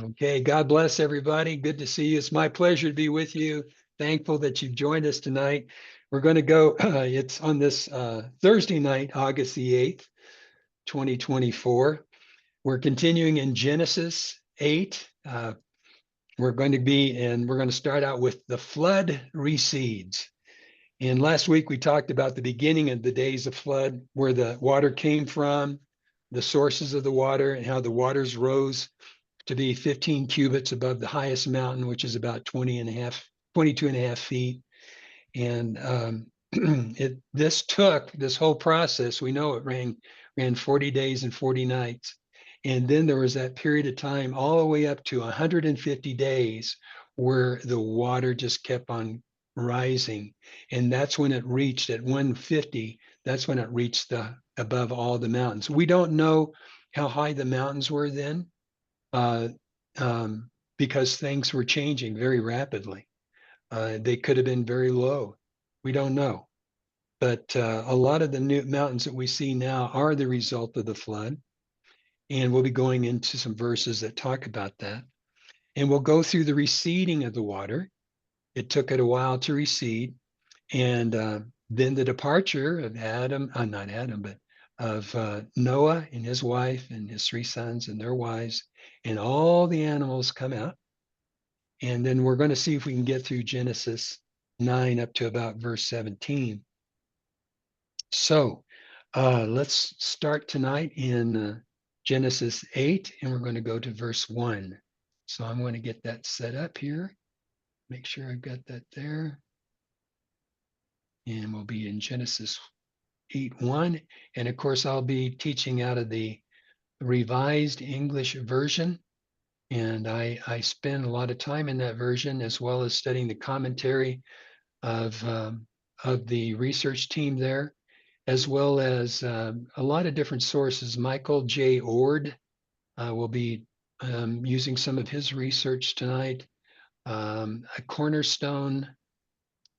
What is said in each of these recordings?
Okay, God bless everybody. Good to see you. It's my pleasure to be with you. Thankful that you've joined us tonight. We're going to go, it's on this Thursday night, August the 8th, 2024. We're continuing in Genesis 8. We're going to start out with the flood recedes. And last week we talked about the beginning of the days of flood, where the water came from, the sources of the water, and how the waters rose to be 15 cubits above the highest mountain, which is about 22 and a half feet. And this whole process, we know it ran 40 days and 40 nights. And then there was that period of time all the way up to 150 days where the water just kept on rising. And that's when it reached at 150, that's when it reached above all the mountains. We don't know how high the mountains were then, uh, because things were changing very rapidly. They could have been very low. We don't know. But a lot of the new mountains that we see now are the result of the flood. And we'll be going into some verses that talk about that. And we'll go through the receding of the water. It took it a while to recede. And then the departure of not Adam, but of Noah and his wife and his three sons and their wives, and all the animals come out. And then we're going to see if we can get through Genesis 9 up to about verse 17. So let's start tonight in Genesis 8, and we're going to go to verse 1. So I'm going to get that set up here. Make sure I've got that there. And we'll be in Genesis 8:1. And of course, I'll be teaching out of the Revised English Version. And I spend a lot of time in that version, as well as studying the commentary of the research team there, as well as a lot of different sources. Michael J. Ord will be using some of his research tonight. A Cornerstone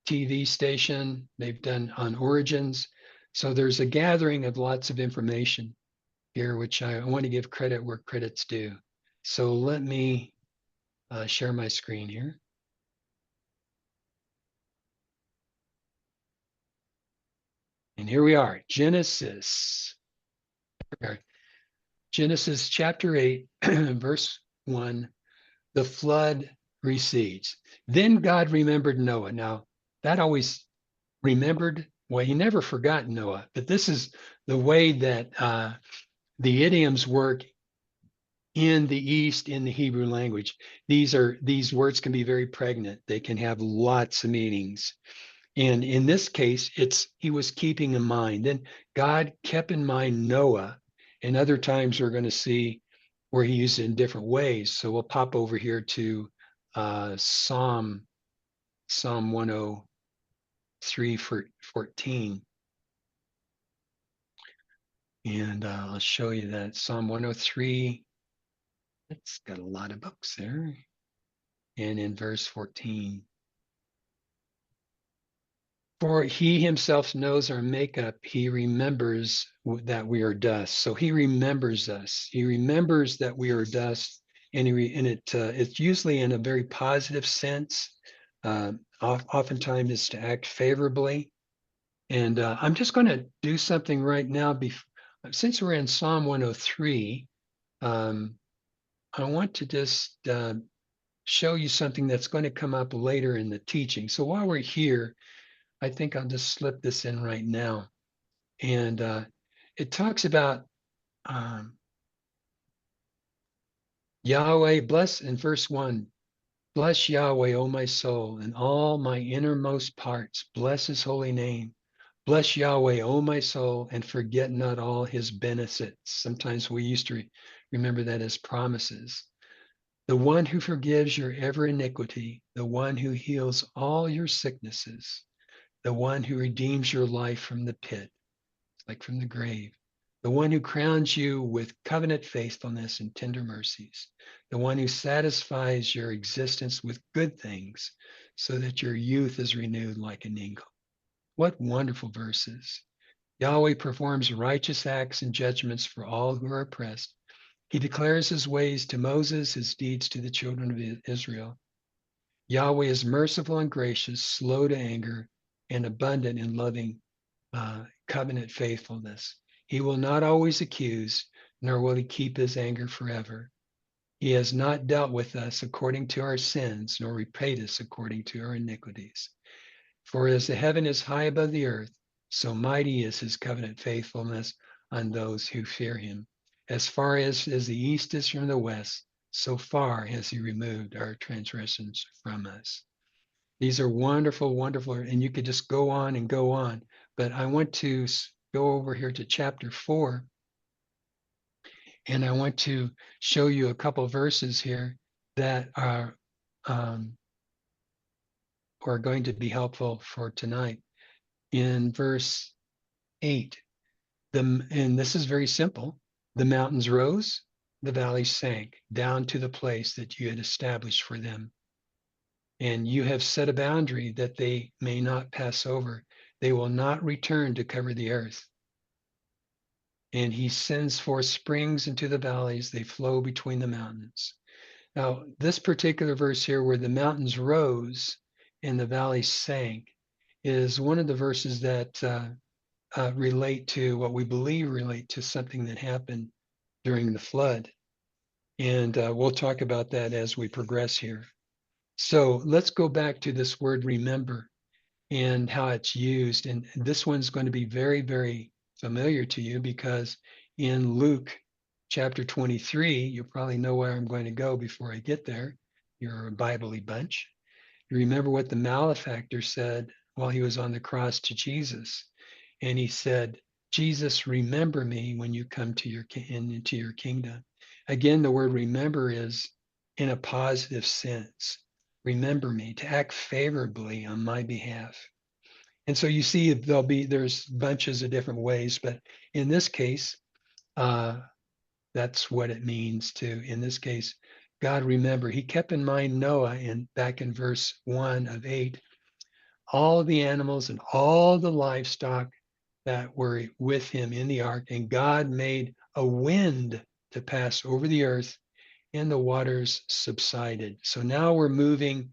TV station they've done on origins. So there's a gathering of lots of information here, which I want to give credit where credit's due. So let me share my screen here. And here we are, Genesis chapter 8, verse 1, the flood recedes. Then God remembered Noah. Now, that always remembered, well, he never forgot Noah, but this is the way that the idioms work in the East in the Hebrew language. These words can be very pregnant. They can have lots of meanings. And in this case, he was keeping in mind. Then God kept in mind Noah, and other times we're going to see where he used it in different ways. So we'll pop over here to Psalm 103 14. And I'll show you that. Psalm 103, it's got a lot of books there. And in verse 14, for he himself knows our makeup. He remembers that we are dust. So he remembers us. He remembers that we are dust, and it's usually in a very positive sense. Oftentimes, it's to act favorably. And I'm just going to do something right now. Since we're in Psalm 103, I want to just show you something that's going to come up later in the teaching. So while we're here, I think I'll just slip this in right now. And it talks about Yahweh, bless in verse 1. Bless Yahweh, O my soul, and all my innermost parts. Bless his holy name. Bless Yahweh, O my soul, and forget not all his benefits. Sometimes we used to remember that as promises. The one who forgives your every iniquity, the one who heals all your sicknesses, the one who redeems your life from the pit, like from the grave, the one who crowns you with covenant faithfulness and tender mercies, the one who satisfies your existence with good things so that your youth is renewed like an eagle. What wonderful verses. Yahweh performs righteous acts and judgments for all who are oppressed. He declares his ways to Moses, his deeds to the children of Israel. Yahweh is merciful and gracious, slow to anger, and abundant in loving covenant faithfulness. He will not always accuse, nor will he keep his anger forever. He has not dealt with us according to our sins, nor repaid us according to our iniquities. For as the heaven is high above the earth, so mighty is his covenant faithfulness on those who fear him. As far as the east is from the west, so far has he removed our transgressions from us. These are wonderful, wonderful, and you could just go on and go on. But I want to go over here to chapter 4, and I want to show you a couple verses here that are going to be helpful for tonight. In verse 8, and this is very simple. The mountains rose, the valleys sank down to the place that you had established for them. And you have set a boundary that they may not pass over. They will not return to cover the earth. And he sends forth springs into the valleys. They flow between the mountains. Now, this particular verse here, where the mountains rose and the valleys sank, is one of the verses that relate to what we believe relate to something that happened during the flood. And we'll talk about that as we progress here. So let's go back to this word remember and how it's used. And this one's going to be very, very familiar to you because in Luke chapter 23, you probably know where I'm going to go before I get there. You're a Bible-y bunch. You remember what the malefactor said while he was on the cross to Jesus. And he said, Jesus, remember me when you come to into your kingdom. Again, the word remember is in a positive sense. Remember me, to act favorably on my behalf. And so you see, there's bunches of different ways, but in this case, that's what it means to, in this case, God remember. He kept in mind Noah back in verse 1 of 8, all the animals and all the livestock that were with him in the ark, and God made a wind to pass over the earth, and the waters subsided. So now we're moving,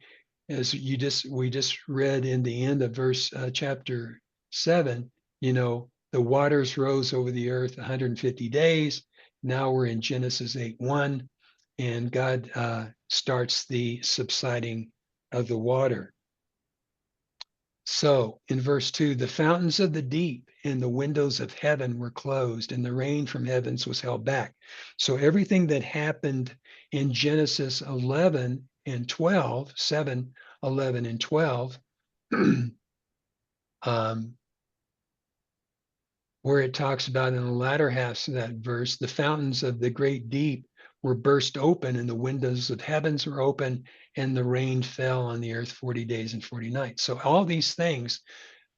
as we just read in the end of verse chapter 7. The waters rose over the earth 150 days. Now we're in Genesis 8:1, and God starts the subsiding of the water. So in verse 2, the fountains of the deep and the windows of heaven were closed, and the rain from heavens was held back. So everything that happened in Genesis 11 and 12, 7, 11, and 12, where it talks about in the latter half of that verse, the fountains of the great deep were burst open, and the windows of heavens were open, and the rain fell on the earth 40 days and 40 nights. So all these things,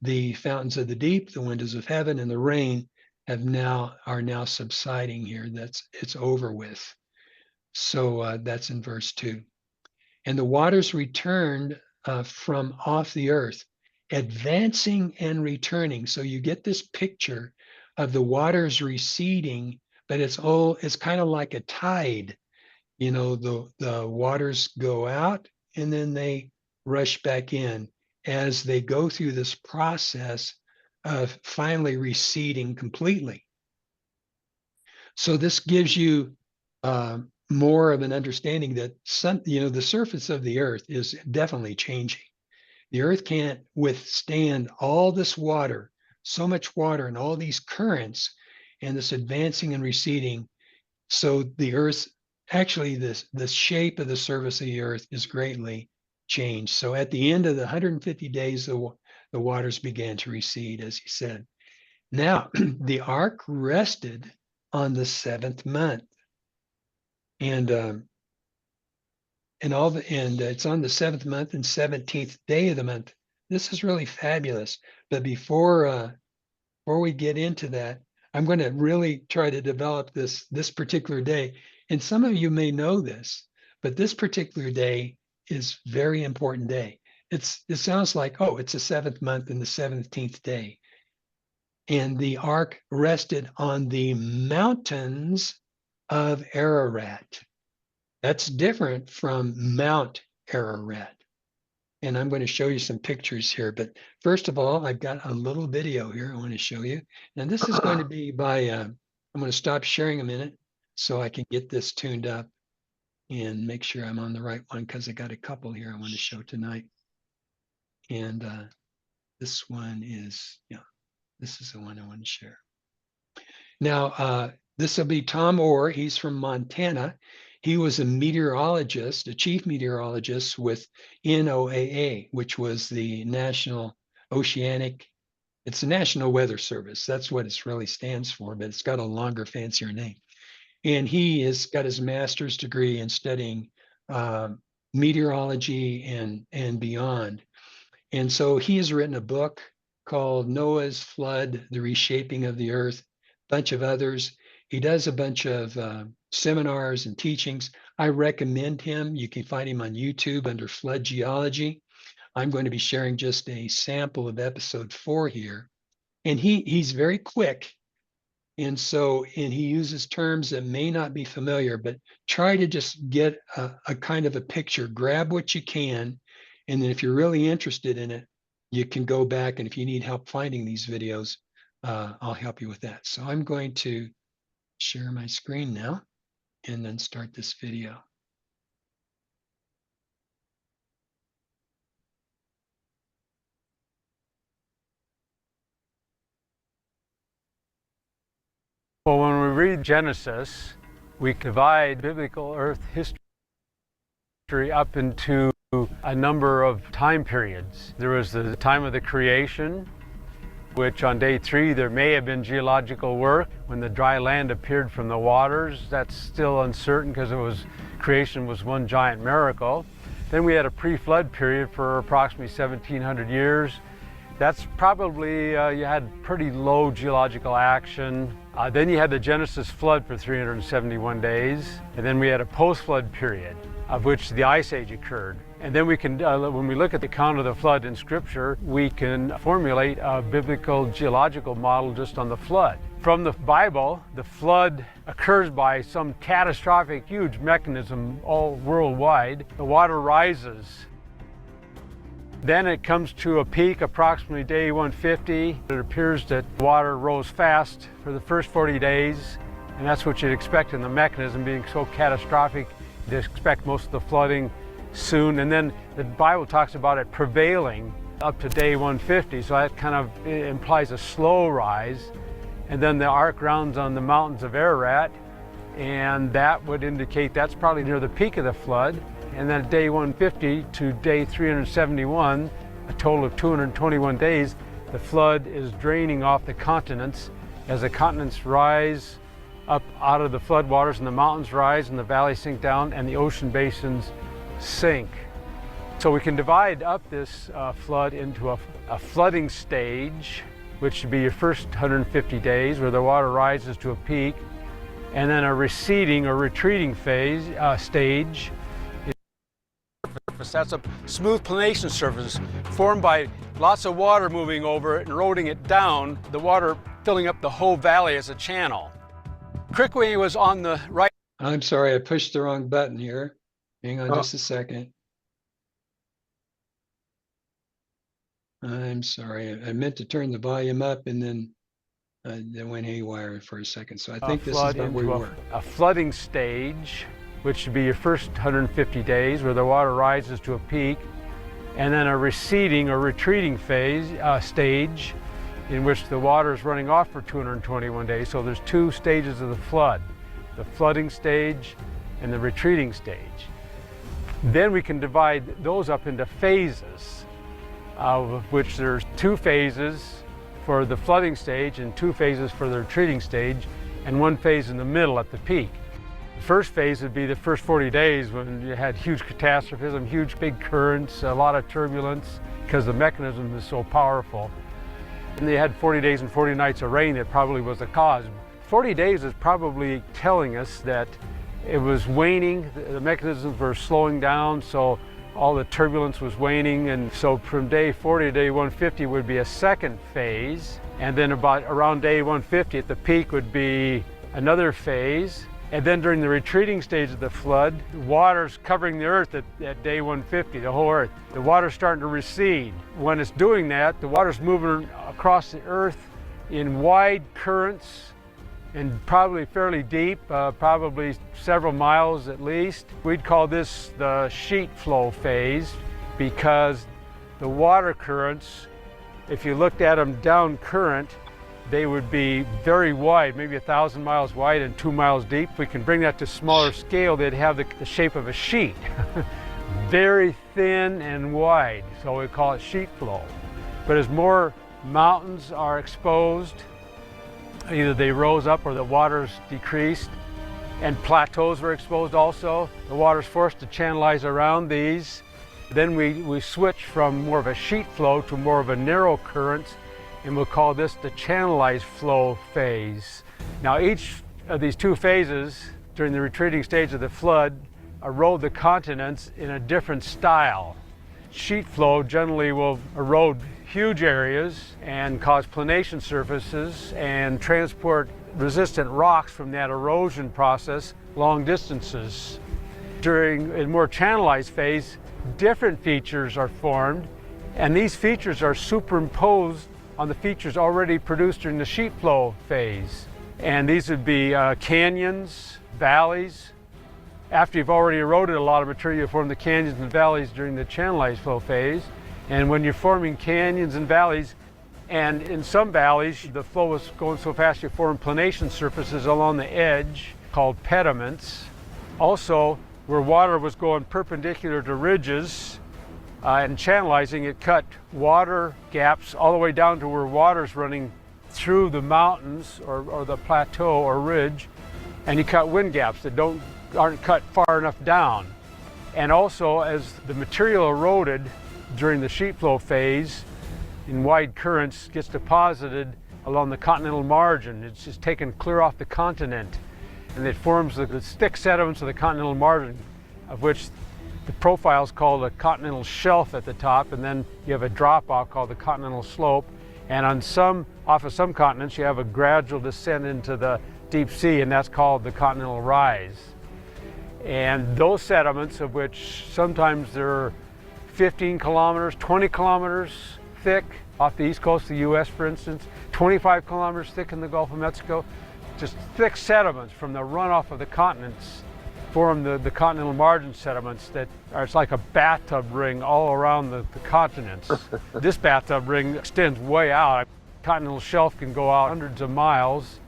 the fountains of the deep, the windows of heaven, and the rain are now subsiding here. It's over with. So that's in verse 2. And the waters returned from off the earth, advancing and returning. So you get this picture of the waters receding, but it's kind of like a tide. The waters go out and then they rush back in as they go through this process of finally receding completely. So this gives you more of an understanding that the surface of the earth is definitely changing. The earth can't withstand all this water, so much water, and all these currents, and this advancing and receding. So the earth, actually, the shape of the surface of the earth is greatly changed. So at the end of the 150 days, the waters began to recede, as he said. Now, the ark rested on the seventh month, and it's on the seventh month and 17th day of the month. This is really fabulous. But before we get into that, I'm going to really try to develop this particular day. And some of you may know this, but this particular day is very important day. It sounds like, oh, it's the seventh month and the 17th day. And the ark rested on the mountains of Ararat. That's different from Mount Ararat. And I'm going to show you some pictures here. But first of all, I've got a little video here I want to show you. And this is going to be by, I'm going to stop sharing a minute so I can get this tuned up and make sure I'm on the right one, because I got a couple here I want to show tonight. And this one is, yeah, this is the one I want to share. Now, this will be Tom Orr. He's from Montana. He was a meteorologist, a chief meteorologist with NOAA, which was the National Oceanic, it's the National Weather Service. That's what it really stands for, but it's got a longer, fancier name. And he has got his master's degree in studying meteorology and beyond. And so he has written a book called Noah's Flood, The Reshaping of the Earth, a bunch of others. He does a bunch of seminars and teachings. I recommend him. You can find him on YouTube under Flood Geology. I'm going to be sharing just a sample of episode 4 here. And he's very quick. And he uses terms that may not be familiar, but try to just get a kind of a picture, grab what you can. And then if you're really interested in it, you can go back. And if you need help finding these videos, I'll help you with that. So I'm going to share my screen now and then start this video. Well, when we read Genesis, we divide biblical Earth history up into a number of time periods. There was the time of the creation, which on day 3 there may have been geological work when the dry land appeared from the waters. That's still uncertain because creation was one giant miracle. Then we had a pre-flood period for approximately 1700 years. That's probably, you had pretty low geological action. Then you had the Genesis flood for 371 days. And then we had a post-flood period of which the Ice Age occurred. And then we can, when we look at the account of the flood in Scripture, we can formulate a biblical geological model just on the flood. From the Bible, the flood occurs by some catastrophic, huge mechanism all worldwide. The water rises. Then it comes to a peak approximately day 150. It appears that water rose fast for the first 40 days, and that's what you'd expect in the mechanism being so catastrophic. You'd expect most of the flooding soon, and then the Bible talks about it prevailing up to day 150, so that kind of implies a slow rise. And then the ark rounds on the mountains of Ararat, and that would indicate that's probably near the peak of the flood. And then day 150 to day 371, a total of 221 days, the flood is draining off the continents. As the continents rise up out of the floodwaters and the mountains rise and the valleys sink down and the ocean basins sink. So we can divide up this flood into a flooding stage, which should be your first 150 days where the water rises to a peak, and then a receding or retreating stage. That's a smooth planation surface formed by lots of water moving over it and eroding it down, the water filling up the whole valley as a channel. Crickway was on the right. I'm sorry, I pushed the wrong button here. Hang on just a second. I'm sorry, I meant to turn the volume up and then it went haywire for a second. So I think this is where we were. A flooding stage, which should be your first 150 days where the water rises to a peak, and then a receding or retreating stage in which the water is running off for 221 days. So there's 2 stages of the flood, the flooding stage and the retreating stage. Then we can divide those up into phases, of which there's 2 phases for the flooding stage and 2 phases for the retreating stage, and 1 phase in the middle at the peak. The first phase would be the first 40 days when you had huge catastrophism, huge big currents, a lot of turbulence, because the mechanism is so powerful. And they had 40 days and 40 nights of rain that probably was the cause. 40 days is probably telling us that it was waning, the mechanisms were slowing down, so all the turbulence was waning, and so from day 40 to day 150 would be a second phase, and then around day 150 at the peak would be another phase, And then during the retreating stage of the flood, the water's covering the earth at day 150, the whole earth. The water's starting to recede. When it's doing that, the water's moving across the earth in wide currents and probably fairly deep, probably several miles at least. We'd call this the sheet flow phase because the water currents, if you looked at them down current, they would be very wide, maybe 1,000 miles wide and 2 miles deep. We can bring that to smaller scale, they'd have the shape of a sheet. Very thin and wide, so we call it sheet flow. But as more mountains are exposed, either they rose up or the water's decreased, and plateaus were exposed also, the water's forced to channelize around these. Then we switch from more of a sheet flow to more of a narrow current, and we'll call this the channelized flow phase. Now each of these two phases during the retreating stage of the flood erode the continents in a different style. Sheet flow generally will erode huge areas and cause planation surfaces and transport resistant rocks from that erosion process long distances. During a more channelized phase, different features are formed, and these features are superimposed on the features already produced during the sheet flow phase. And these would be canyons, valleys. After you've already eroded a lot of material, you form the canyons and valleys during the channelized flow phase. And when you're forming canyons and valleys, and in some valleys, the flow was going so fast you form planation surfaces along the edge called pediments. Also, where water was going perpendicular to ridges, and channelizing, it cut water gaps all the way down to where water's running through the mountains or the plateau or ridge, and you cut wind gaps that aren't cut far enough down. And also, as the material eroded during the sheet flow phase in wide currents, gets deposited along the continental margin. It's just taken clear off the continent, and it forms the thick sediments of the continental margin, of which the profile is called a continental shelf at the top, and then you have a drop-off called the continental slope. And off of some continents, you have a gradual descent into the deep sea, and that's called the continental rise. And those sediments, of which sometimes they're 15 kilometers, 20 kilometers thick off the east coast of the US, for instance, 25 kilometers thick in the Gulf of Mexico, just thick sediments from the runoff of the continents form the continental margin sediments that are, it's like a bathtub ring all around the continents. This bathtub ring extends way out. Continental shelf can go out hundreds of miles.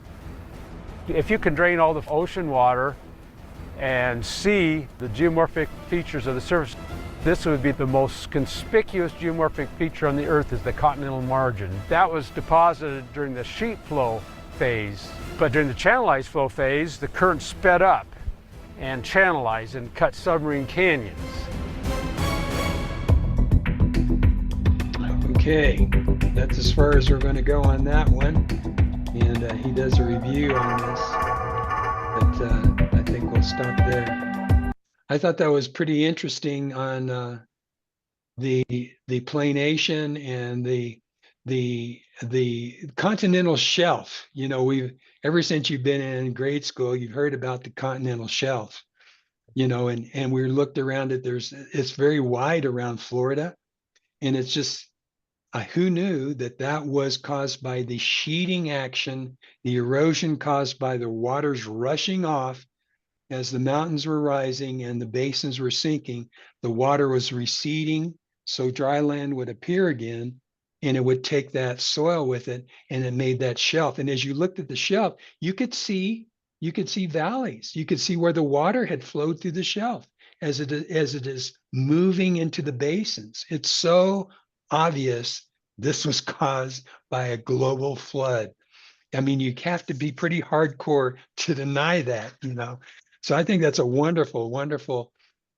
If you can drain all the ocean water and see the geomorphic features of the surface, this would be the most conspicuous geomorphic feature on the Earth, is the continental margin. That was deposited during the sheet flow phase. But during the channelized flow phase, the current sped up and channelized and cut submarine canyons. Okay, that's as far as we're going to go on that one. And he does a review on this, but I think we'll stop there. I thought that was pretty interesting on the planation and the continental shelf. You know, we've ever since you've been in grade school, you've heard about the continental shelf. You know, and we looked around it. It's very wide around Florida, and it's just who knew that was caused by the sheeting action, the erosion caused by the waters rushing off as the mountains were rising and the basins were sinking. The water was receding, so dry land would appear again, and it would take that soil with it, and it made that shelf. And as you looked at the shelf, you could see valleys. You could see where the water had flowed through the shelf as it is moving into the basins. It's so obvious this was caused by a global flood. I mean, you have to be pretty hardcore to deny that, you know. So I think that's a wonderful, wonderful.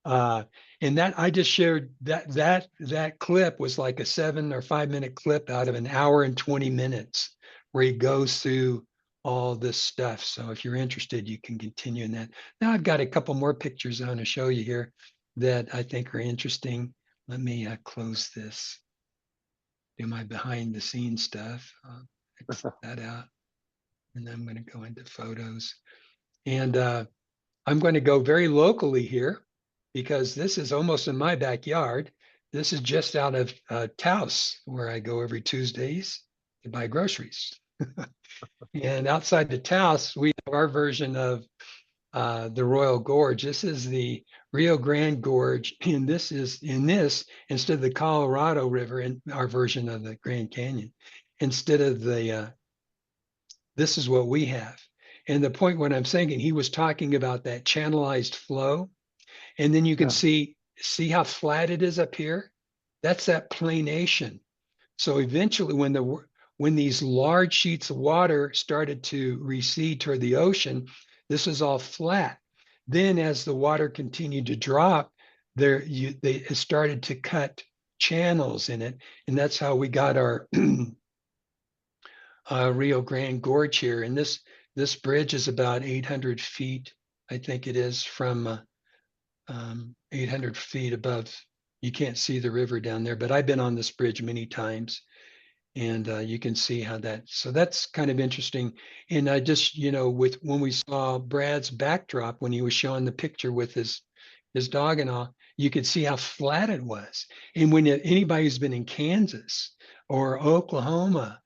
And that I just shared that clip was like a 7 or 5 minute clip out of an hour and 20 minutes where he goes through all this stuff. So if you're interested, you can continue in that. Now I've got a couple more pictures I want to show you here that I think are interesting. Let me close this. Do my behind the scenes stuff. Exit that out. And then I'm going to go into photos. And I'm going to go very locally here because this is almost in my backyard. This is just out of Taos, where I go every Tuesdays to buy groceries. And outside the Taos, we have our version of the Royal Gorge. This is the Rio Grande Gorge, and this is in this instead of the Colorado River in our version of the Grand Canyon. Instead of the this is what we have. And the point what I'm saying, he was talking about that channelized flow, and then you can Yeah. see how flat it is up here. That's that planation. So eventually, when these large sheets of water started to recede toward the ocean, this is all flat. Then, as the water continued to drop, they started to cut channels in it, and that's how we got our Rio Grande Gorge here. And this bridge is about 800 feet, I think it is, from 800 feet above. You can't see the river down there, but I've been on this bridge many times, and you can see how that. So that's kind of interesting. And I just, with when we saw Brad's backdrop when he was showing the picture with his dog and all, you could see how flat it was. And when anybody who's been in Kansas or Oklahoma,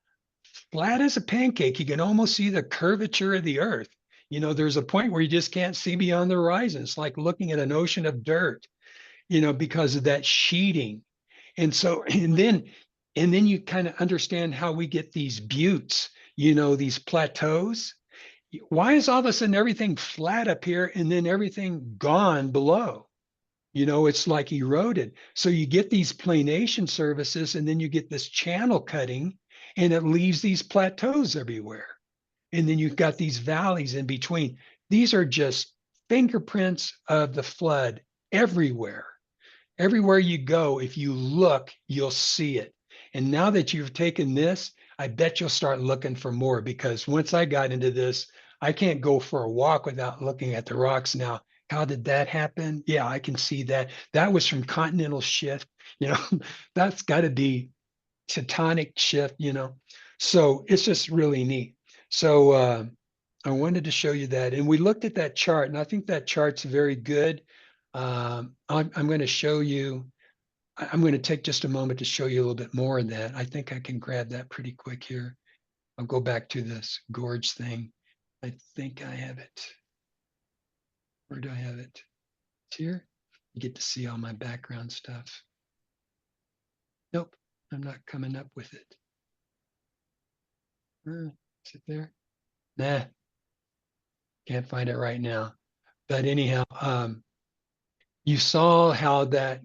flat as a pancake. You can almost see the curvature of the earth. There's a point where you just can't see beyond the horizon. It's like looking at an ocean of dirt, because of that sheeting. And so, and then you kind of understand how we get these buttes, these plateaus. Why is all of a sudden everything flat up here and then everything gone below? It's like eroded. So you get these planation surfaces and then you get this channel cutting and it leaves these plateaus everywhere. And then you've got these valleys in between. These are just fingerprints of the flood everywhere. Everywhere you go, if you look, you'll see it. And now that you've taken this, I bet you'll start looking for more because once I got into this, I can't go for a walk without looking at the rocks now. How did that happen? Yeah, I can see that. That was from continental shift. You know, that's got to be tectonic shift. So it's just really neat. So I wanted to show you that. And we looked at that chart, and I think that chart's very good. I'm going to show you, I'm going to take just a moment to show you a little bit more of that. I think I can grab that pretty quick here. I'll go back to this gorge thing. I think I have it. Where do I have it? It's here. You get to see all my background stuff. Nope, I'm not coming up with it. Is it there? Nah, can't find it right now. But anyhow, you saw how that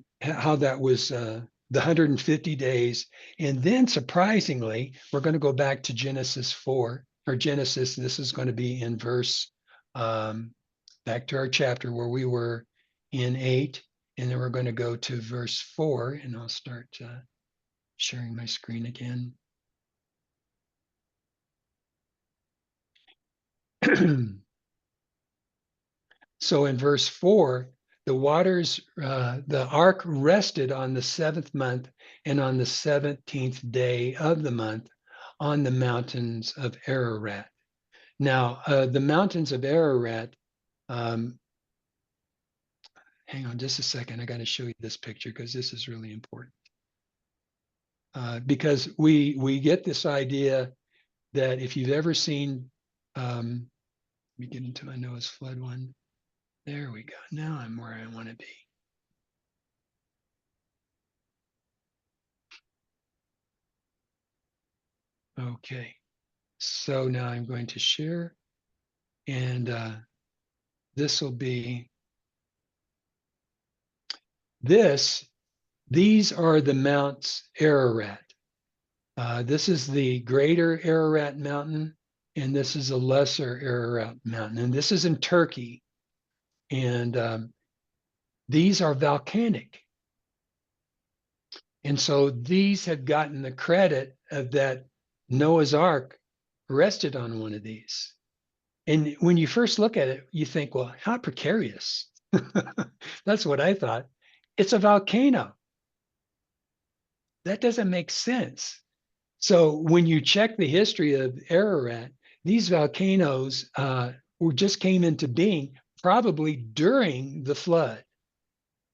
was the 150 days, and then surprisingly, we're going to go back to Genesis 4 or Genesis. This is going to be in verse back to our chapter where we were in 8, and then we're going to go to verse 4, and I'll start sharing my screen again. So in verse 4, the ark rested on the 7th month and on the 17th day of the month on the mountains of Ararat. Now, the mountains of Ararat, hang on just a second. I got to show you this picture because this is really important. Because we get this idea that if you've ever seen, let me get into my Noah's flood one. There we go. Now I'm where I want to be. Okay. So now I'm going to share, and this will be this. These are the Mounts Ararat. This is the greater Ararat mountain, and this is a lesser Ararat mountain. And this is in Turkey. And these are volcanic. And so these have gotten the credit of that Noah's Ark rested on one of these. And when you first look at it, you think, well, how precarious. That's what I thought. It's a volcano. That doesn't make sense. So when you check the history of Ararat, these volcanoes just came into being probably during the flood.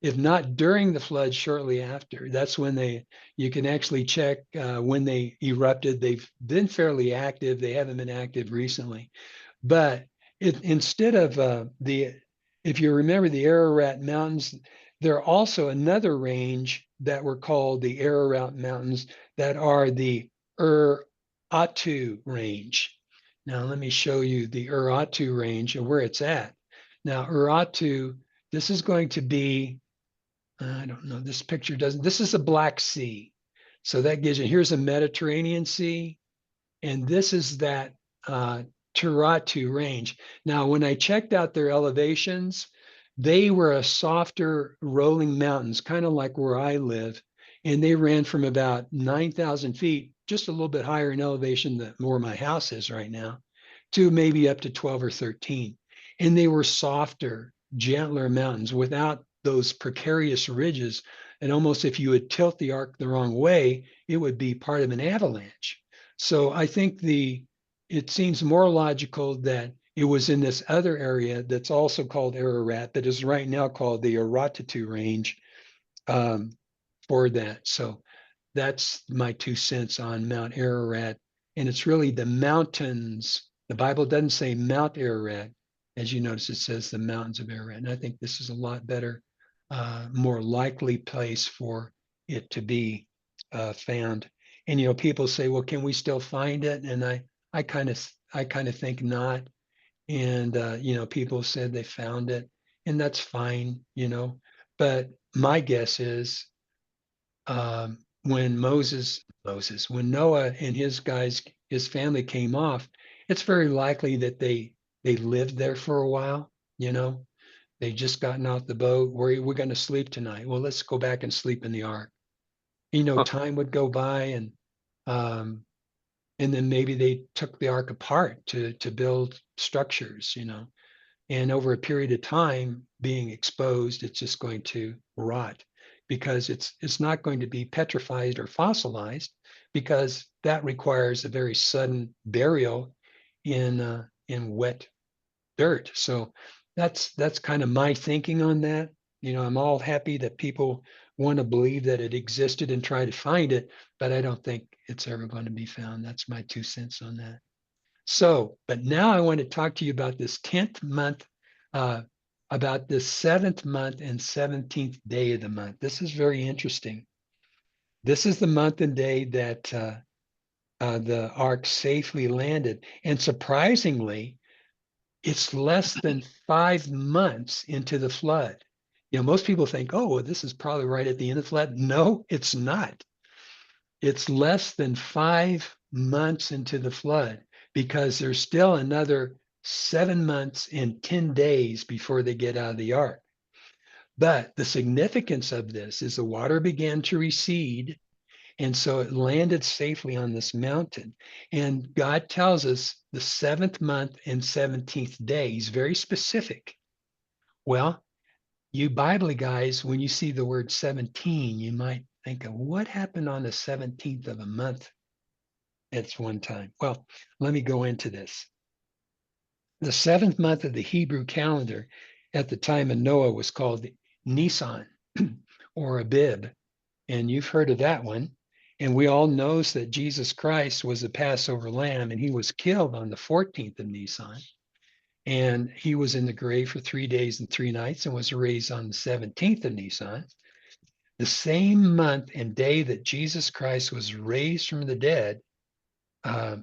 If not during the flood, shortly after. That's when you can actually check when they erupted. They've been fairly active. They haven't been active recently. But instead of if you remember the Ararat Mountains, there are also another range that were called the Ararat Mountains that are the Ur-Atu range. Now, let me show you the Ur-Atu range and where it's at. Now, Ur-Atu, this is going to be, I don't know, this picture doesn't, this is the Black Sea. So that gives you, here's a Mediterranean Sea, and this is that Turatu range. Now, when I checked out their elevations, they were a softer rolling mountains, kind of like where I live, and they ran from about 9,000 feet, just a little bit higher in elevation than where my house is right now, to maybe up to 12 or 13. And they were softer, gentler mountains without those precarious ridges. And almost if you would tilt the arc the wrong way, it would be part of an avalanche. So I think it seems more logical that it was in this other area that's also called Ararat, that is right now called the Aratatu Range um, for that. So that's my 2 cents on Mount Ararat. And it's really the mountains. The Bible doesn't say Mount Ararat. As you notice, it says the mountains of Ararat. And I think this is a lot better, more likely place for it to be found. And people say, well, can we still find it? And I kind of think not. And people said they found it, and that's fine. But my guess is when when Noah and his family came off, it's very likely that they lived there for a while. They just gotten out the boat. We're going to sleep tonight. Well, let's go back and sleep in the ark. Huh. Time would go by, um, and then maybe they took the ark apart to build structures. And over a period of time being exposed, it's just going to rot because it's not going to be petrified or fossilized, because that requires a very sudden burial in wet dirt. So that's kind of my thinking on that. I'm all happy that people want to believe that it existed and try to find it, but I don't think it's ever going to be found. That's my 2 cents on that. So, but now I want to talk to you about this 10th month, uh, about this 7th month and 17th day of the month. This is very interesting. This is the month and day that the ark safely landed. And surprisingly, it's less than 5 months into the flood. Most people think, oh, well, this is probably right at the end of the flood. No, it's not. It's less than 5 months into the flood, because there's still another 7 months and 10 days before they get out of the ark. But the significance of this is the water began to recede. And so it landed safely on this mountain. And God tells us the 7th month and 17th day. He's very specific. Well, you Bible guys, when you see the word 17, you might think of what happened on the 17th of a month at one time. Well, let me go into this. The 7th month of the Hebrew calendar at the time of Noah was called Nisan or Abib. And you've heard of that one. And we all knows that Jesus Christ was the Passover lamb, and he was killed on the 14th of Nisan. And he was in the grave for 3 days and 3 nights and was raised on the 17th of Nisan. The same month and day that Jesus Christ was raised from the dead uh,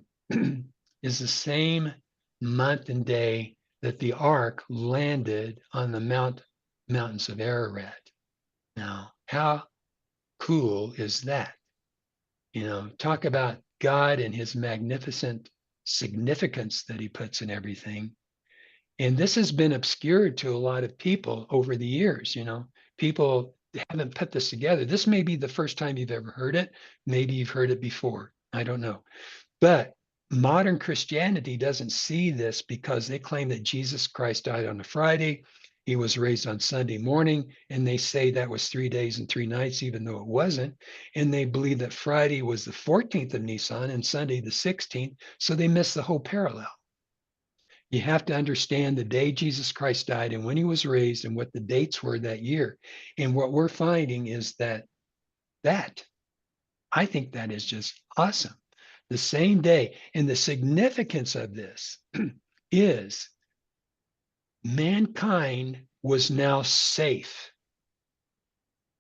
is the same month and day that the ark landed on the mountains of Ararat. Now, how cool is that? Talk about God and his magnificent significance that he puts in everything. And this has been obscured to a lot of people over the years. People haven't put this together. This may be the first time you've ever heard it. Maybe you've heard it before. I don't know. But modern Christianity doesn't see this, because they claim that Jesus Christ died on a Friday. He was raised on Sunday morning, and they say that was 3 days and 3 nights, even though it wasn't. And they believe that Friday was the 14th of Nisan and Sunday the 16th. So they miss the whole parallel. You have to understand the day Jesus Christ died and when he was raised and what the dates were that year. And what we're finding is that I think that is just awesome. The same day. And the significance of this is mankind was now safe.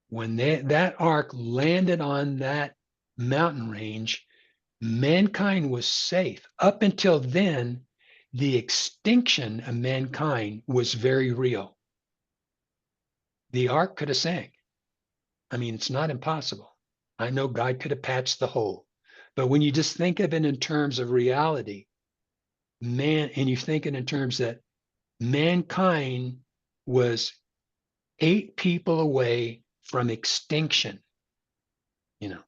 When that ark landed on that mountain range, mankind was safe. Up until then, the extinction of mankind was very real. The ark could have sank. I mean, it's not impossible. I know God could have patched the hole. But when you just think of it in terms of reality, and you think it in terms that mankind was 8 people away from extinction, you know.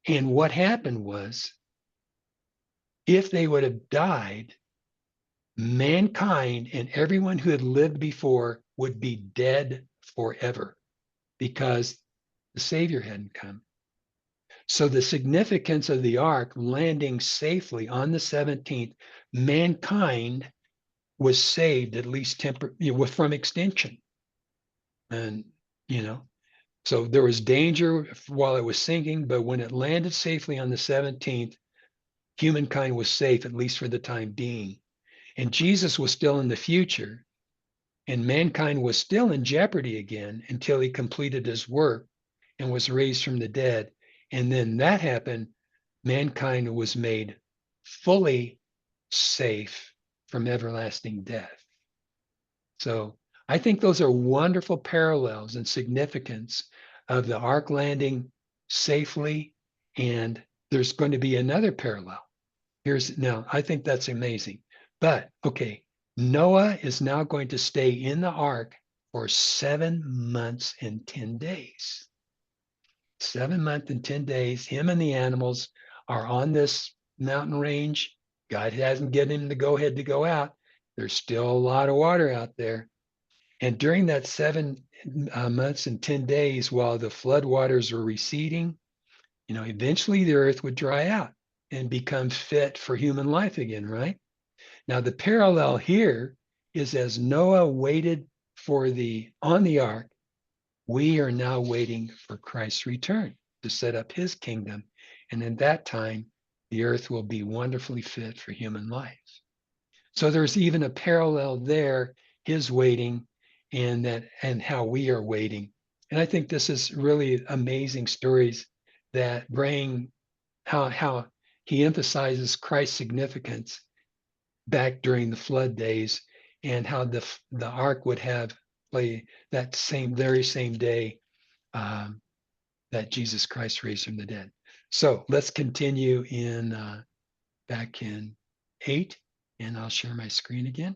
And what happened was, if they would have died, mankind and everyone who had lived before would be dead forever because the Savior hadn't come. So the significance of the ark landing safely on the 17th, mankind was saved at least from extinction. And, you know, so there was danger while it was sinking, but when it landed safely on the 17th, humankind was safe, at least for the time being. And Jesus was still in the future, and mankind was still in jeopardy again until he completed his work and was raised from the dead. And then that happened, mankind was made fully safe from everlasting death. So I think those are wonderful parallels and significance of the ark landing safely. And there's going to be another parallel. Now, I think that's amazing. But okay, Noah is now going to stay in the ark for 7 months and 10 days. 7 months and 10 days. Him and the animals are on this mountain range. God hasn't given him the go ahead to go out. There's still a lot of water out there. And during that 7 months and 10 days, while the flood waters were receding, eventually the earth would dry out and become fit for human life again, right? Now, the parallel here is as Noah waited on the ark, we are now waiting for Christ's return to set up his kingdom. And in that time, the earth will be wonderfully fit for human life. So there's even a parallel there, his waiting and how we are waiting. And I think this is really amazing stories that bring how he emphasizes Christ's significance back during the flood days and how the ark would have played that very same day that Jesus Christ raised from the dead. So let's continue back in 8, and I'll share my screen again.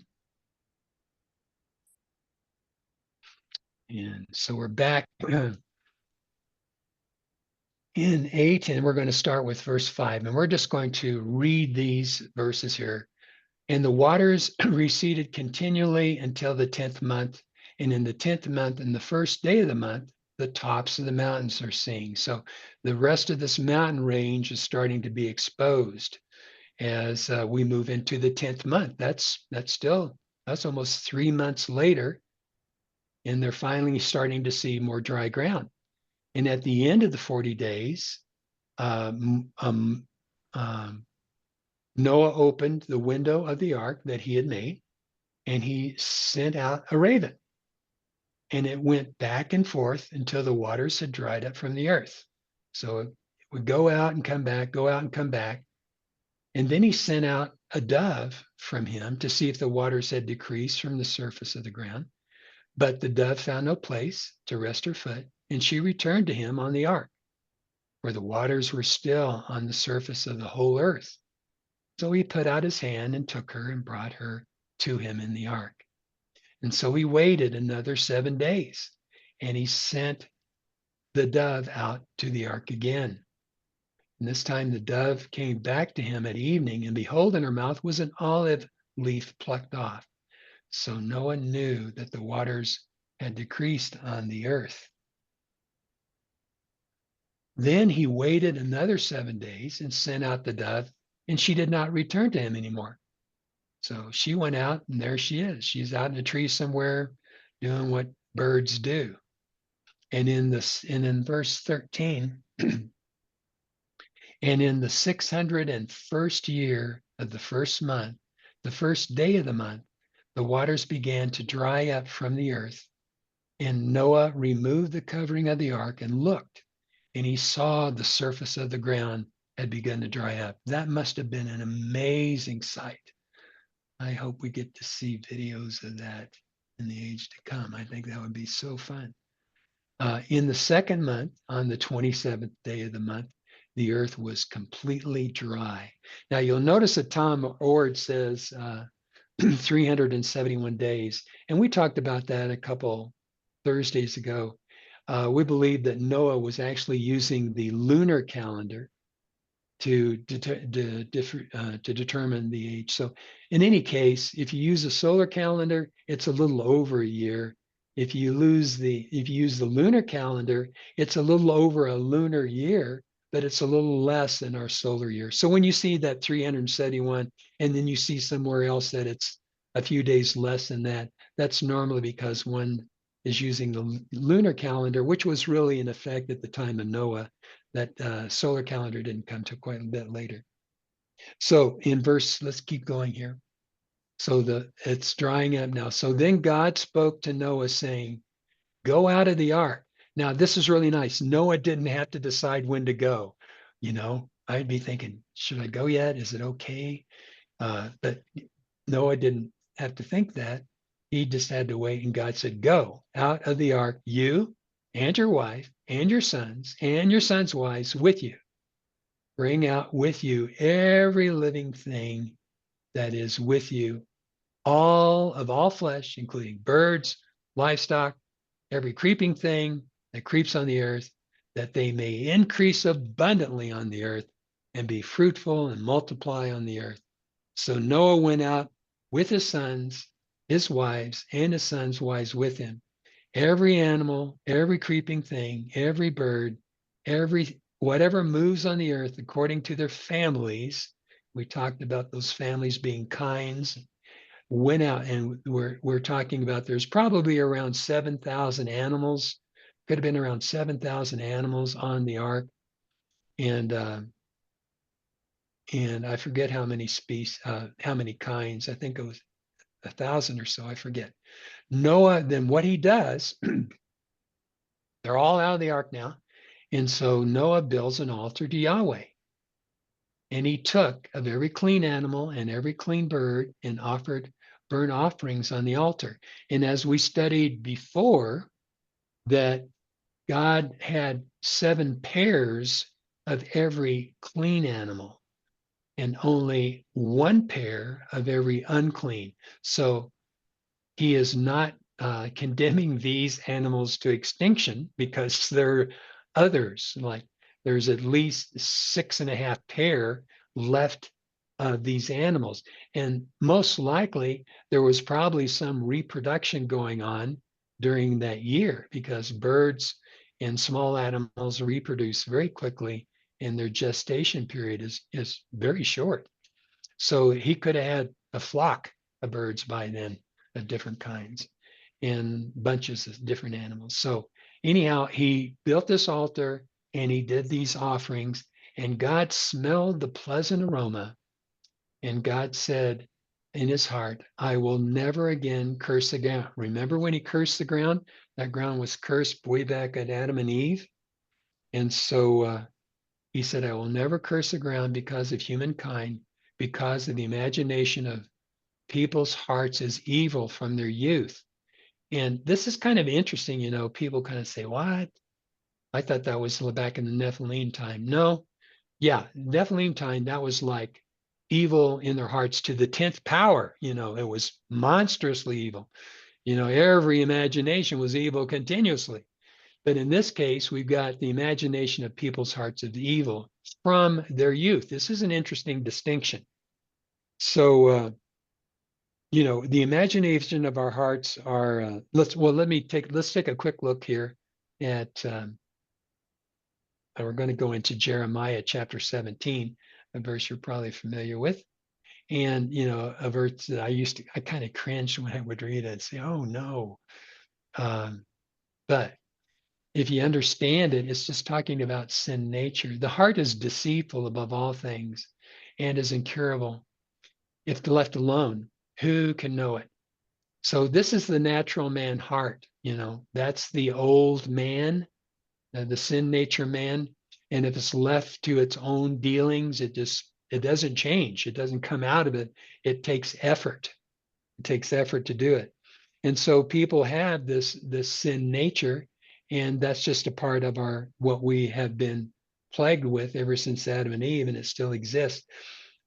And so we're back in 8, and we're going to start with verse 5. And we're just going to read these verses here. And the waters receded continually until the 10th month. And in the 10th month, in the first day of the month, the tops of the mountains are seen. So the rest of this mountain range is starting to be exposed as we move into the 10th month. That's almost 3 months later. And they're finally starting to see more dry ground. And at the end of the 40 days, Noah opened the window of the ark that he had made, and he sent out a raven. And it went back and forth until the waters had dried up from the earth. So it would go out and come back, go out and come back. And then he sent out a dove from him to see if the waters had decreased from the surface of the ground. But the dove found no place to rest her foot, and she returned to him on the ark, where the waters were still on the surface of the whole earth. So he put out his hand and took her and brought her to him in the ark. And so he waited another 7 days, and he sent the dove out to the ark again. And this time the dove came back to him at evening, and behold, in her mouth was an olive leaf plucked off. So Noah knew that the waters had decreased on the earth. Then he waited another 7 days and sent out the dove, and she did not return to him anymore. So she went out and there she is. She's out in a tree somewhere doing what birds do. And in verse 13, and in the 601st year of the first month, the first day of the month, the waters began to dry up from the earth. And Noah removed the covering of the ark and looked, and he saw the surface of the ground had begun to dry up. That must have been an amazing sight. I hope we get to see videos of that in the age to come. I think that would be so fun. In the second month, on the 27th day of the month, the earth was completely dry. Now you'll notice that Tom Ord says 371 days. And we talked about that a couple Thursdays ago. We believe that Noah was actually using the lunar calendar to determine the age. So in any case, if you use a solar calendar, it's a little over a year. If you use the lunar calendar, it's a little over a lunar year, but it's a little less than our solar year. So when you see that 371, and then you see somewhere else that it's a few days less than that, that's normally because one is using the lunar calendar, which was really in effect at the time of Noah. That solar calendar didn't come to quite a bit later. So let's keep going here. So it's drying up now. So then God spoke to Noah saying, go out of the ark. Now this is really nice. Noah didn't have to decide when to go. I'd be thinking, should I go yet? Is it okay? But Noah didn't have to think that. He just had to wait. And God said, go out of the ark, you and your wife and your sons' wives with you. Bring out with you every living thing that is with you, all flesh, including birds, livestock, every creeping thing that creeps on the earth, that they may increase abundantly on the earth and be fruitful and multiply on the earth. So Noah went out with his sons, his wives, and his sons' wives with him. Every animal, every creeping thing, every bird, every whatever moves on the earth according to their families. We talked about those families being kinds, went out, and we're talking about there's probably around 7,000 animals. Could have been around 7,000 animals on the ark, and I forget how many species, how many kinds. I think it was 1,000 or so. I forget. Noah, then what he does, they're all out of the ark now. And so Noah builds an altar to Yahweh. And he took of every clean animal and every clean bird and offered burnt offerings on the altar. And as we studied before, that God had 7 pairs of every clean animal and only 1 pair of every unclean. So he is not condemning these animals to extinction because there are others, like there's at least 6.5 pair left of these animals. And most likely there was probably some reproduction going on during that year because birds and small animals reproduce very quickly and their gestation period is very short. So he could have had a flock of birds by then of different kinds and bunches of different animals. So anyhow, he built this altar and he did these offerings, and God smelled the pleasant aroma. And God said in his heart, I will never again curse the ground. Remember when he cursed the ground? That ground was cursed way back at Adam and Eve. And so he said, I will never curse the ground because of humankind, because of the imagination of people's hearts is evil from their youth. And this is kind of interesting, people kind of say, what? I thought that was back in the Nephilim time. No, yeah, Nephilim time, that was like evil in their hearts to the 10th power. It was monstrously evil. Every imagination was evil continuously. But in this case, we've got the imagination of people's hearts of evil from their youth. This is an interesting distinction. So, the imagination of our hearts are, let's take a quick look here at, we're going to go into Jeremiah chapter 17, a verse you're probably familiar with. And, a verse that I kind of cringed when I would read it and say, oh no. Um, but if you understand it, it's just talking about sin nature. The heart is deceitful above all things and is incurable. If left alone, who can know it? So this is the natural man heart, that's the old man, the sin nature man. And if it's left to its own dealings, it doesn't change. It doesn't come out of it. It takes effort. It takes effort to do it. And so people have this sin nature, and that's just a part of our what we have been plagued with ever since Adam and Eve, and it still exists.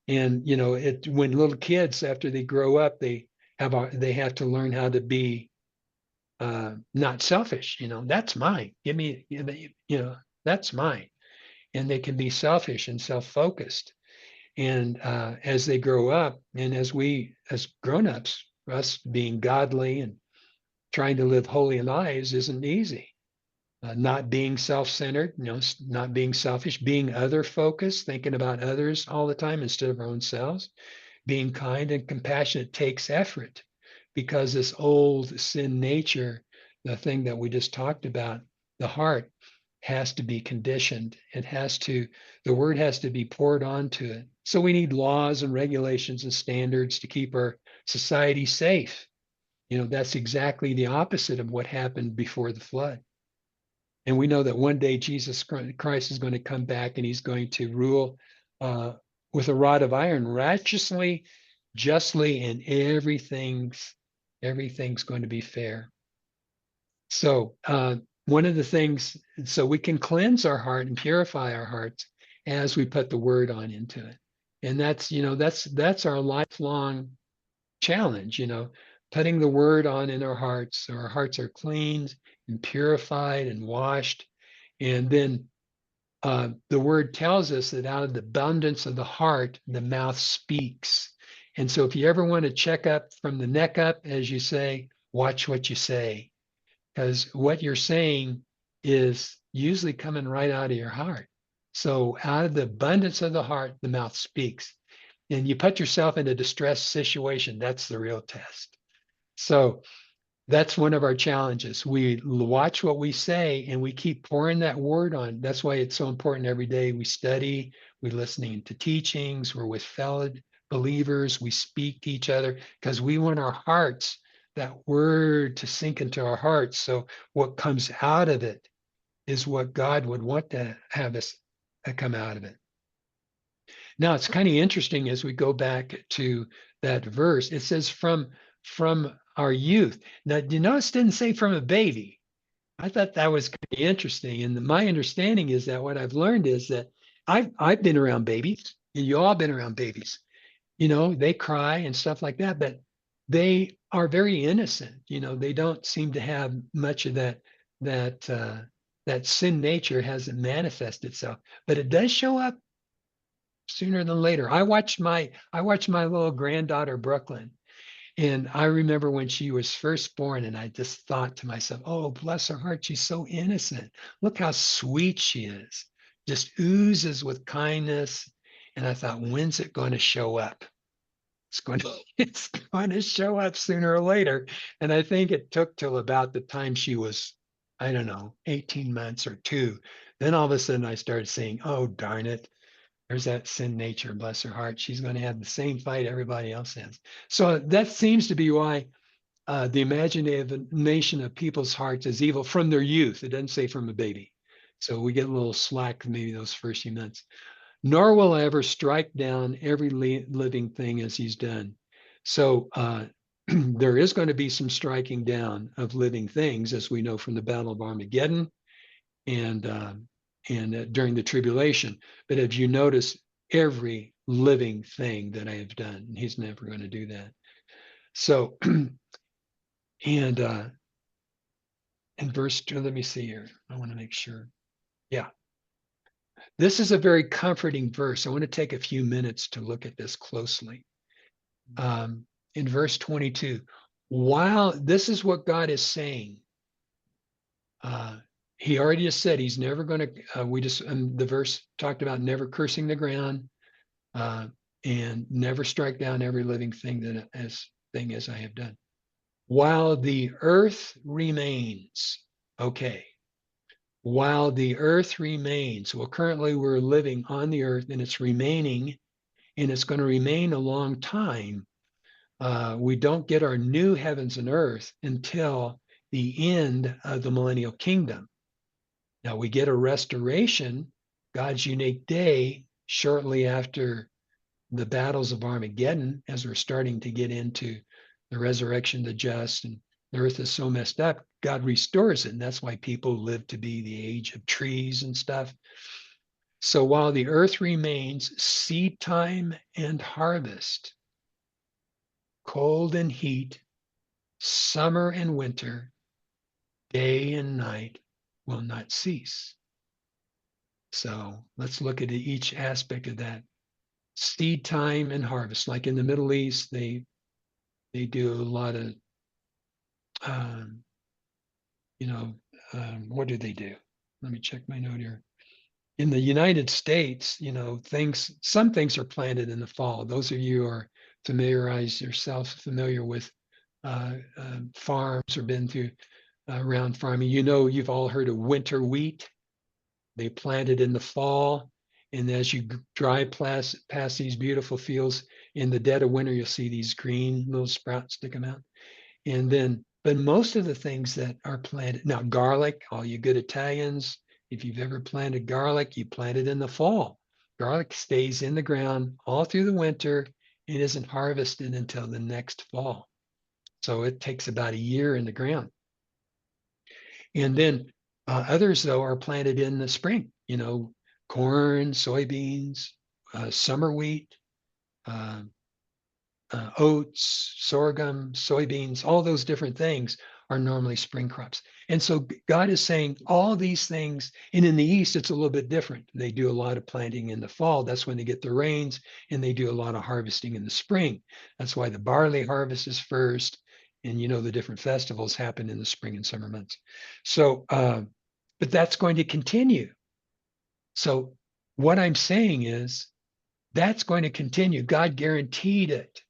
And it when little kids, after they grow up, they have to learn how to be not selfish. That's mine. That's mine. And they can be selfish and self-focused. And as they grow up, and as grown-ups, us being godly and trying to live holy lives isn't easy. Not being self-centered, not being selfish, being other-focused, thinking about others all the time instead of our own selves, being kind and compassionate takes effort because this old sin nature, the thing that we just talked about, the heart has to be conditioned. The word has to be poured onto it. So we need laws and regulations and standards to keep our society safe. That's exactly the opposite of what happened before the flood. And we know that one day Jesus Christ is going to come back and he's going to rule uh, with a rod of iron, righteously, justly, and everything's going to be fair. So one of the things, so we can cleanse our heart and purify our hearts as we put the word on into it. And that's our lifelong challenge, putting the word on in our hearts so our hearts are cleaned and purified and washed. And then the word tells us that out of the abundance of the heart, the mouth speaks. And so if you ever want to check up from the neck up, as you say, watch what you say, because what you're saying is usually coming right out of your heart. So out of the abundance of the heart, the mouth speaks. And you put yourself in a distressed situation, that's the real test. So that's one of our challenges. We watch what we say and we keep pouring that word on. That's why it's so important every day we study, we're listening to teachings, we're with fellow believers, we speak to each other because we want our hearts, that word to sink into our hearts. So what comes out of it is what God would want to have us come out of it. Now it's kind of interesting as we go back to that verse. It says from our youth. Now, do you notice it didn't say from a baby? I thought that was kind of interesting. And my understanding is that what I've learned is that I've been around babies, and you all been around babies. They cry and stuff like that, but they are very innocent. They don't seem to have much of that that sin nature hasn't manifested itself, but it does show up sooner than later. I watched my little granddaughter Brooklyn, and I remember when she was first born, and I just thought to myself, "Oh, bless her heart, she's so innocent. Look how sweet she is. Just oozes with kindness." And I thought, when's it going to show up? It's going to show up sooner or later. And I think it took till about the time she was, I don't know, 18 months or two. Then all of a sudden I started saying, "Oh, darn it, there's that sin nature, bless her heart. She's going to have the same fight everybody else has." So that seems to be why the imagination of people's hearts is evil from their youth. It doesn't say from a baby. So we get a little slack maybe those first few months. Nor will I ever strike down every living thing as he's done. So there is going to be some striking down of living things, as we know from the Battle of Armageddon and during the tribulation. But if you notice, every living thing that I have done, he's never going to do that. So, and in verse 2, let me see here. I want to make sure. Yeah, this is a very comforting verse. I want to take a few minutes to look at this closely. In verse 22, while this is what God is saying, he already just said he's never going to, the verse talked about never cursing the ground, and never strike down every living thing as I have done. While the earth remains, okay, while the earth remains, well, currently we're living on the earth and it's remaining, and it's going to remain a long time. We don't get our new heavens and earth until the end of the millennial kingdom. Now we get a restoration, God's unique day, shortly after the battles of Armageddon, as we're starting to get into the resurrection of the just, and the earth is so messed up, God restores it. And that's why people live to be the age of trees and stuff. So while the earth remains, seed time and harvest, cold and heat, summer and winter, day and night will not cease. So let's look at each aspect of that. Seed time and harvest. Like in the Middle East, they do a lot of um, what do they do? Let me check my note here. In the United States, some things are planted in the fall. Those of you who are familiar with farms or been through around farming, you've all heard of winter wheat. They plant it in the fall. And as you drive past these beautiful fields in the dead of winter, you'll see these green little sprouts sticking out. And then, but most of the things that are planted now, garlic, all you good Italians, if you've ever planted garlic, you plant it in the fall. Garlic stays in the ground all through the winter and isn't harvested until the next fall. So it takes about a year in the ground. And then others, though, are planted in the spring, corn, soybeans, summer wheat, uh, oats, sorghum, soybeans, all those different things are normally spring crops. And so God is saying all these things, and in the East, it's a little bit different. They do a lot of planting in the fall. That's when they get the rains, and they do a lot of harvesting in the spring. That's why the barley harvest is first. And the different festivals happen in the spring and summer months. So, but that's going to continue. So what I'm saying is that's going to continue. God guaranteed it.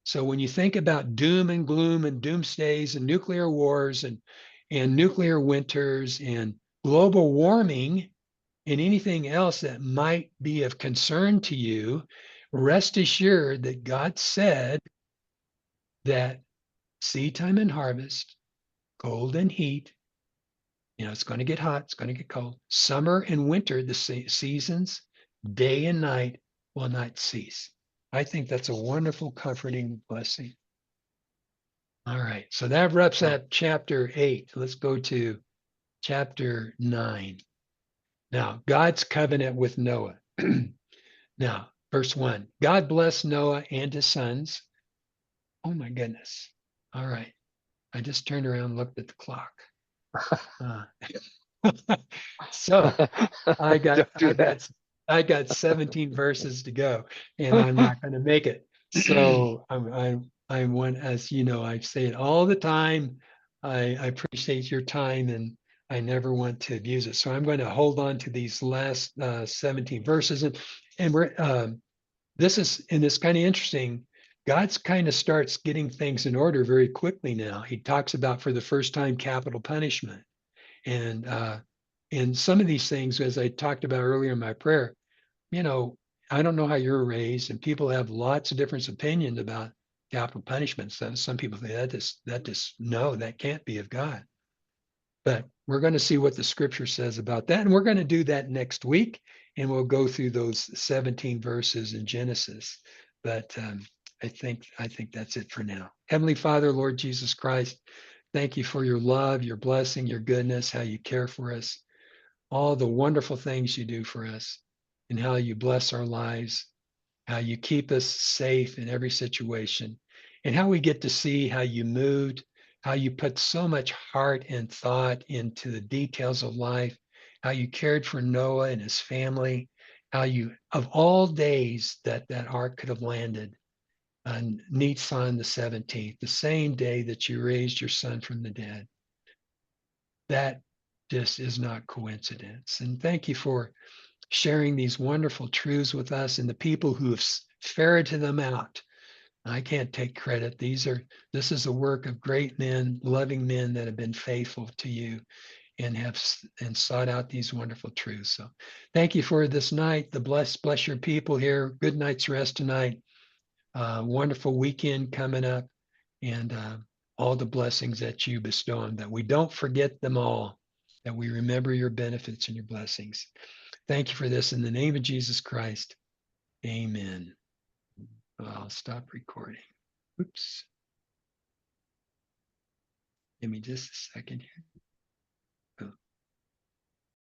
So when you think about doom and gloom and doomsdays and nuclear wars and nuclear winters and global warming and anything else that might be of concern to you, rest assured that God said that seed time and harvest, cold and heat, it's going to get hot, it's going to get cold. Summer and winter, the seasons, day and night will not cease. I think that's a wonderful, comforting blessing. All right, so that wraps up chapter 8. Let's go to chapter 9. Now, God's covenant with Noah. Now, verse 1, God blessed Noah and his sons. Oh my goodness. All right, I just turned around and looked at the clock. Uh, so I got Don't do I that. got I got 17 verses to go, and I'm not going to make it. So I want, as you know, I say it all the time. I appreciate your time, and I never want to abuse it. So I'm going to hold on to these last 17 verses, and we're this is and it's kind of interesting. God's kind of starts getting things in order very quickly now. He talks about for the first time capital punishment. And some of these things, as I talked about earlier in my prayer, you know, I don't know how you're raised, and people have lots of different opinions about capital punishment. So some people say that just no, that can't be of God. But we're going to see what the scripture says about that. And we're going to do that next week. And we'll go through those 17 verses in Genesis. But I think that's it for now. Heavenly Father, Lord Jesus Christ, thank you for your love, your blessing, your goodness, how you care for us, all the wonderful things you do for us, and how you bless our lives, how you keep us safe in every situation, and how we get to see how you moved, how you put so much heart and thought into the details of life, how you cared for Noah and his family, how you, of all days that ark could have landed, on Nisan the 17th, the same day that you raised your son from the dead. That just is not coincidence. And thank you for sharing these wonderful truths with us and the people who have ferreted them out. I can't take credit. This is the work of great men, loving men that have been faithful to you and and sought out these wonderful truths. So thank you for this night. The bless your people here. Good night's rest tonight. Wonderful weekend coming up, and all the blessings that you bestow on that we don't forget them all, that we remember your benefits and your blessings. Thank you for this in the name of Jesus Christ. Amen. I'll stop recording. Oops. Give me just a second here.